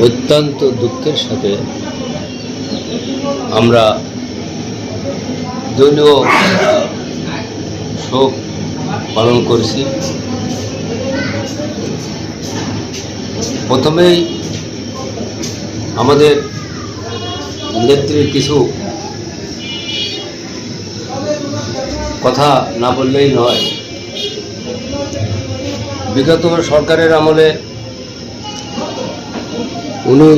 অত্যন্ত দুঃখের সাথে আমরা দলীয় শোক পালন করেছি। প্রথমেই আমাদের নেত্রীর কিছু কথা না বললেই নয়। বিগত সরকারের আমলে উনি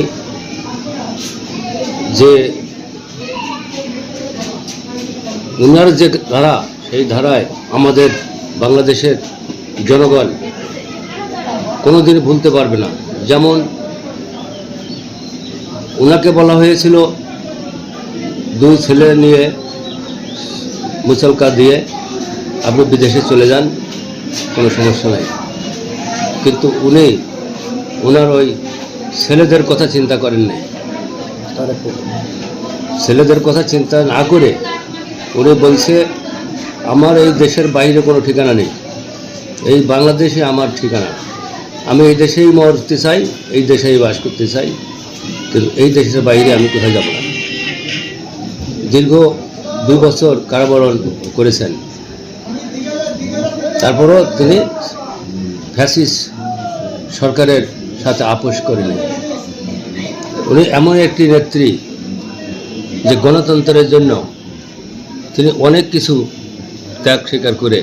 উনার যে ধারা, সেই ধারায় আমাদের বাংলাদেশের জনগণ কোনোদিন ভুলতে পারবে না। যেমন ওনাকে বলা হয়েছিল 2 ছেলে নিয়ে মুচলকা দিয়ে আপনি বিদেশে চলে যান, কোনো সমস্যা নাই। কিন্তু উনি ওনার ওই ছেলেদের কথা চিন্তা করেন নাই। ছেলেদের কথা চিন্তা না করে উনি বলছে আমার এই দেশের বাইরে কোনো ঠিকানা নেই, এই বাংলাদেশে আমার ঠিকানা, আমি এই দেশেই মরতে চাই, এই দেশেই বাস করতে চাই, কিন্তু এই দেশের বাইরে আমি কোথায় যাব না। দীর্ঘ 2 বছর কারাবরণ করেছেন। তারপরও তিনি ফ্যাসিস্ট সরকারের সাথে আপোষ করেনি। উনি এমন একটি নেত্রী যে গণতন্ত্রের জন্য তিনি অনেক কিছু ত্যাগ স্বীকার করে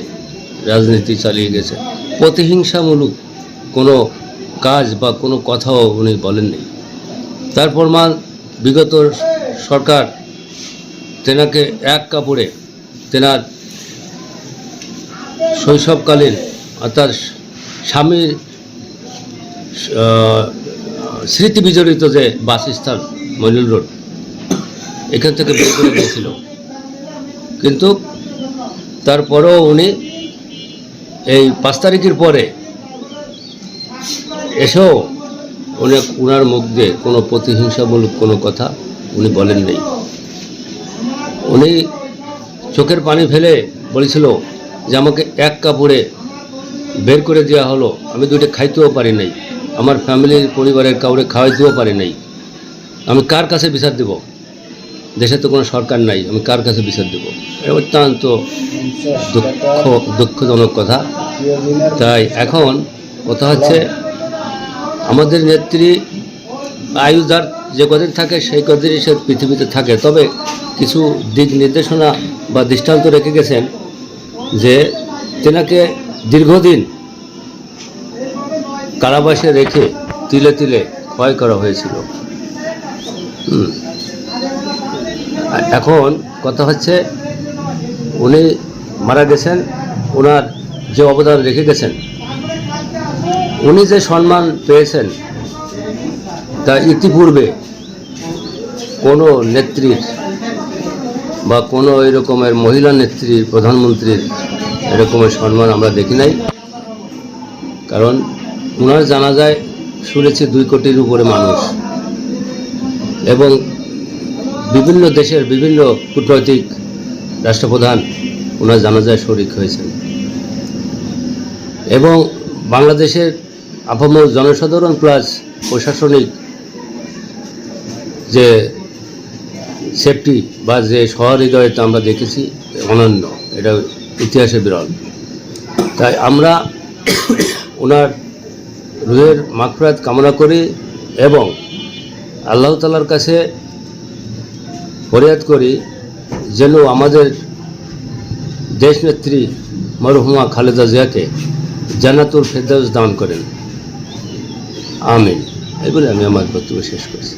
রাজনীতি চালিয়ে গেছে। প্রতিহিংসামূলক কোনো কাজ বা কোনো কথাও উনি বলেননি। তার প্রমাণ বিগত সরকার তেনাকে এক কাপড়ে তেনার শৈশবকালীন অর্থাৎ স্বামীর স্মৃতি বিজড়িত যে বাসস্থান মইনুল রোড, এখান থেকে বের করে দিয়েছিল। কিন্তু তারপরেও উনি এই 5 তারিখের পরে এসেও ওনার মুখ দিয়ে কোনো প্রতিহিংসামূলক কোনো কথা উনি বলেন নেই। উনি চোখের পানি ফেলে বলেছিল যে আমাকে এক কাপড়ে বের করে দেওয়া হলো, আমি 2টা খাইতেও পারি নাই, আমার ফ্যামিলির পরিবারের কাউরে খাওয়াইতেও পারি নাই, আমি কার কাছে বিচার দেব? দেশে তো কোনো সরকার নাই, আমি কার কাছে বিচার দেব? এটা অত্যন্ত দুঃখজনক কথা। তাই এখন কথা হচ্ছে আমাদের নেত্রী আয়ুধার যে কদিন থাকে সেই কদিনই সে পৃথিবীতে থাকে। তবে কিছু দিক নির্দেশনা বা দৃষ্টান্ত রেখে গেছেন যে তেনাকে দীর্ঘদিন কারাবাসে রেখে তিলে তিলে ক্ষয় করা হয়েছিল। এখন কথা হচ্ছে উনি মারা গেছেন, ওনার যে অবদান রেখে গেছেন, উনি যে সম্মান পেয়েছেন তা ইতিপূর্বে কোনো নেত্রীর বা কোনো এরকমের মহিলা নেত্রীর, প্রধানমন্ত্রীর এরকমের সম্মান আমরা দেখি নাই। কারণ ওনার জানাজায় শুনেছি 2 কোটির উপরে মানুষ এবং বিভিন্ন দেশের বিভিন্ন কূটনৈতিক রাষ্ট্রপ্রধান ওনার জানাজায় শরিক হয়েছেন এবং বাংলাদেশের আপামর জনসাধারণ প্লাস প্রশাসনিক যে সেফটি বা যে সহৃদয়তা আমরা দেখেছি অনন্য, এটা ইতিহাসে বিরল। তাই আমরা ওনার রুহের মাগফিরাত কামনা করি এবং আল্লাহ তাআলার কাছে ফরিয়াদ করি যেন আমাদের দেশনেত্রী মরহুমা খালেদা জিয়াকে জান্নাতুল ফেরদাউস দান করেন, আমিন। এই বলে আমি আমার বক্তব্য শেষ করছি।